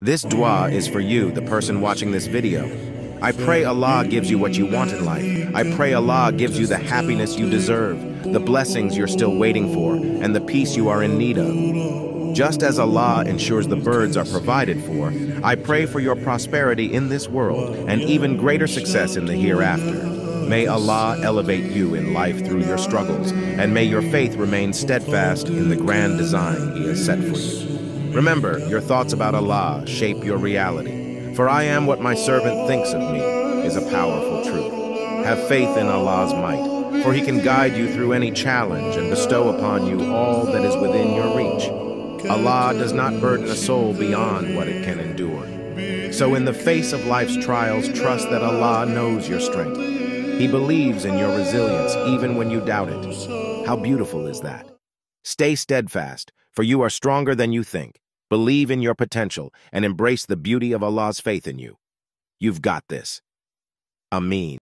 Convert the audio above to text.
This dua is for you, the person watching this video. I pray Allah gives you what you want in life. I pray Allah gives you the happiness you deserve, the blessings you're still waiting for, and the peace you are in need of. Just as Allah ensures the birds are provided for, I pray for your prosperity in this world and even greater success in the hereafter. May Allah elevate you in life through your struggles, and may your faith remain steadfast in the grand design He has set for you. Remember, your thoughts about Allah shape your reality. For I am what my servant thinks of me is a powerful truth. Have faith in Allah's might, for He can guide you through any challenge and bestow upon you all that is within your reach. Allah does not burden a soul beyond what it can endure. So in the face of life's trials, trust that Allah knows your strength. He believes in your resilience even when you doubt it. How beautiful is that? Stay steadfast, for you are stronger than you think. Believe in your potential and embrace the beauty of Allah's faith in you. You've got this. Ameen.